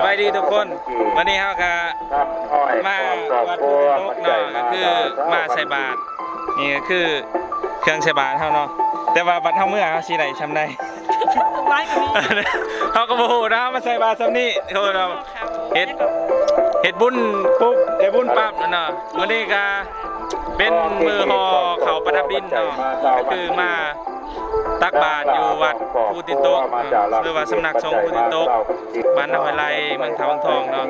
ายดีทุกคนวันนี้เขาก็มาวัดพุทธโตกเนาะก็คือมาใส่บาตรนี่ก็คือเครื่องใส่บาตรเขาเนาะแต่ว่าบัตรเท่าเมื่อเขาสีไหนช้ำได้เขาก็โมโหนะมาใส่บาตรซ้ำนี่เราเฮ็ดบุญปุ๊บได้บุญปั๊บเนาะวันนี้ก็เป็นมือห่อเขาประทับดินเนาะก็คือมาตักบาตรอยู่วัดพุทธิโตกหรือว่าสำนักสงฆ์พุทธิโตกบ้านนาห้วยไร่เมืองทองเนาะ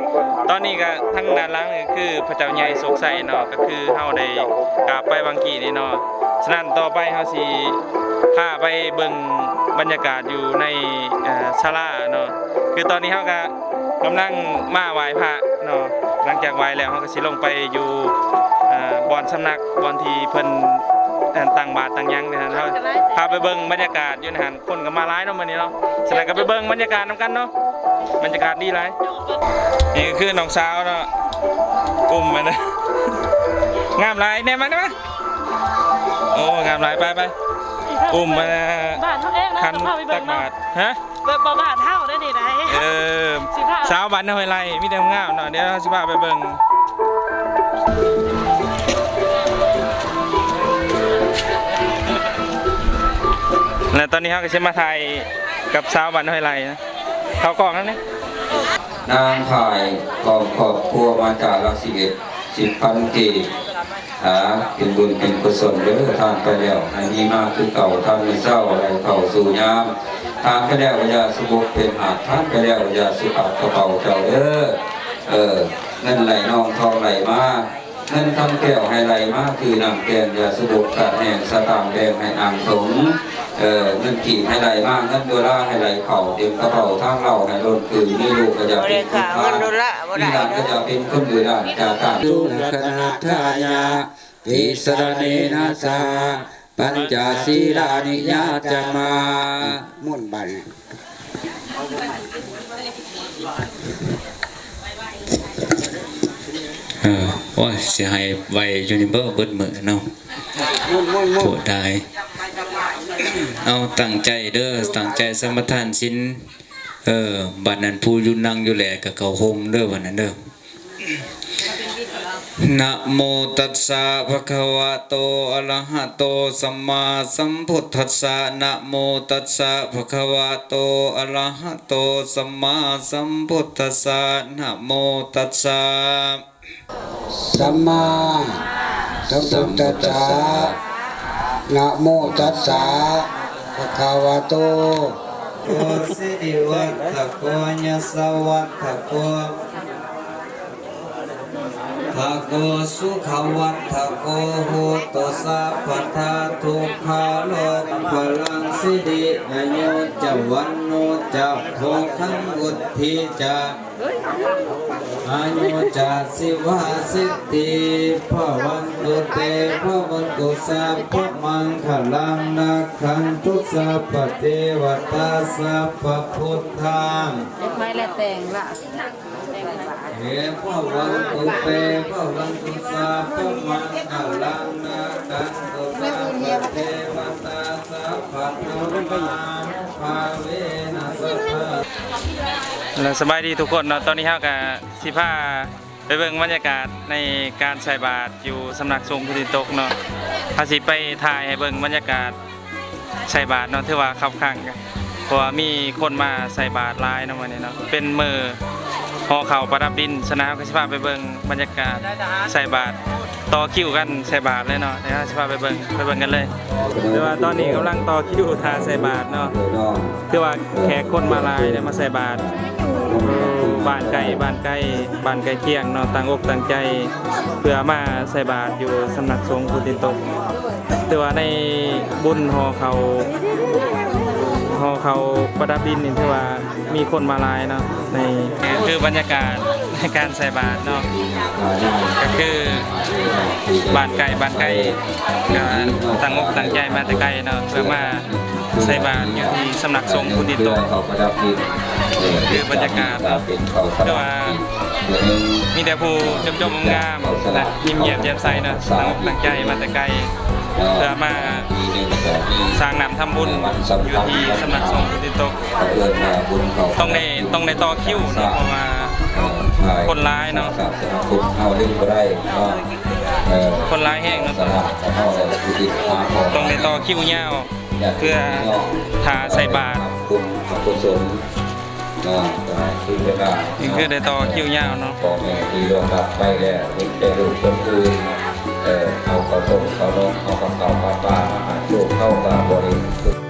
ตอนนี้ก็ทั้งด้านหลังนี่คือพระเจ้าใหญ่โศกไสเนาะก็คือเฮาได้กราบไปบางกีนี่เนาะฉะนั้นต่อไปเฮาสิพาไปเบิ่งบรรยากาศอยู่ในศาลาเนาะคือตอนนี้เฮาก็กำลังมาไหว้พระเนาะหลังจากไหว้แล้วเฮาก็สิลงไปอยู่บ่อนสำนักบ่อนที่เพิ่นตั้งบาตรตั้งยังเนี่ยนะพาไปเบิ่งบรรยากาศอยู่นะฮะคนก็มาหลายเนาะมื้อนี้เนาะฉะนั้นก็ไปเบิ่งบรรยากาศนำกันเนาะบรรยากาศดีหลายนี่ก็คือน้องสาวเนาะอุ้มมันนะงามหลายแน่มันนะโอ้งามหลายไปอุ้มมาคันตักบาตรฮะบาทเท่าได้ดีไหนสาวบ้านนาห้วยไร่มีแต่งามเนาะเดี๋ยวสิพาไปเบิ่งและตอนนี้เขาก็จะมาถ่ายกับสาวบ้านห้วยไร่นะเขากล่องนั่นนี่นางถ่ายกองครอบครัวมาจากลักษิต10,000 กีบเป็นบุญเป็นกุศลเด้อทานไปแล้วอันนี้มากคือเก่าทานไม่เศร้าอะไรเข้าสู่ยามทานไปแล้วอย่าสุบุกเป็นหาดทานไปแล้วอย่าสุขาดกระเป๋าเจ้าเด้อเงินไหลนองทองไหลมาเงินคำแก้วให้ไหลมาคือนำแกงอย่าสุบุกขาดแห่งสตางค์แดงให้อ่างถงเงินกีบให้ไหลมากเงินดอลลาร์ให้ไหลเข่าเต็มกระเป๋าทั้งเราให้ล้นคืนนี่ลูกก็จะเป็นคนทานนี่หลานก็จะเป็นคนดื้อด้านจากการดูแลคณะทายาติสรเนนะสาปัญจศีลานิยาจะมามุ่นบันว่าเสียหายไวจนเบิดมือเนาะปวดได้เอาตั้งใจเด้อตั้งใจสมทานสินบัดนั้นผู้อยู่นั่งอยู่แหละกับเขาโฮมเด้อวันนั้นเด้อนะโมตัสสะภะคะวะโตอะระหะโตสัมมาสัมพุทธัสสะนะโมตัสสะภะคะวะโตอะระหะโตสัมมาสัมพุทธัสสะนะโมตัสสะสัมมาสัมพุทธัสสะนะโมตัสสะภะคะวะโตโอสิริวัตถโกญะสวัตถโกภะโกสุขวัตถโกโหตุสัพพทาทุกขาโลกพลังสิริอายุจวันโนจะโภคังอุทธิจะอายุจะสิวาสิทธิภวันตุเตภวันตุสัพพมังคลังนาคันทุสัพพเทวตาสัพพพุทธังไม่และแต่งละเฮ้พวันตุเตภวันตุสัพพมังคลังนาคันทุสัพพเทวตาสัพพพุทธังภาเวนะสัพพสบายดีทุกคนเนาะตอนนี้เฮากับสิพาไปเบิ่งบรรยากาศในการใส่บาตรอยู่สำนักสงฆ์พุทธิโตกเนาะเฮาสิไปถ่ายให้เบิ่งบรรยากาศใส่บาตรเนาะถือว่าคับคั่งเพราะว่ามีคนมาใส่บาตรหลายเนาะมื้อนี้เนาะเป็นมื้อห่อข้าวประดับดินฉะนั้นเฮาก็สิพาไปเบิ่งบรรยากาศใส่บาตรต่อคิวกันใส่บาตรเลยเนาะเดี๋ยวเราสิพาไปเบิ่งกันเลยแต่ว่าตอนนี้กำลังต่อคิวทาใส่บาตรเนาะคือว่าแขกคนมาหลายเนี่ยมาใส่บาตรบ้านไก่เคียงเนาะตั้งอกตั้งใจเพื่อมาใส่บาตรอยู่สำนักสงฆ์พุทธิโตกแต่ว่าในบุญห่อเขาประดับดินนี่ที่ว่ามีคนมาหลายเนาะในคือบรรยากาศในการใส่บาตรเนาะก็คือบ้านไก่ก็ตั้งอกตั้งใจมาแต่ไกลเนาะเพื่อมาใส่บาตรอยู่ที่สำนักสงฆ์พุทธิโตกคือบรรยากาศก็ว่ามีแต่ผู้จมงามและยิ้มแย้มแจ่มใสเนาะตั้งอกตั้งใจมาแต่ไกลเพื่อมาสร้างนำทำบุญอยู่ที่สำนักสงฆ์พุทธิโตกต้องในต่อคิวเนาะเพราะว่า คนร้ายเนาะ ศาสนาพุทธเอาลืมบ่ได้เนาะคนร้ายแห้งเนาะ สลากของเฮาแล้วผู้ที่หาของ ต้องได้ต่อคิวยาวเพื่อทาใส่บาตร คุณกุศลเนาะคือเวลา นี่คือได้ต่อคิวยาวเนาะ พ่อแม่ที่ร่วงรับไปแล้วมีแต่ลูกคนอื่นเอาข้าวต้มข้าวนมเอาข้าวเปล่าปลาอาหารลูกเข้ากับบริสุทธิ์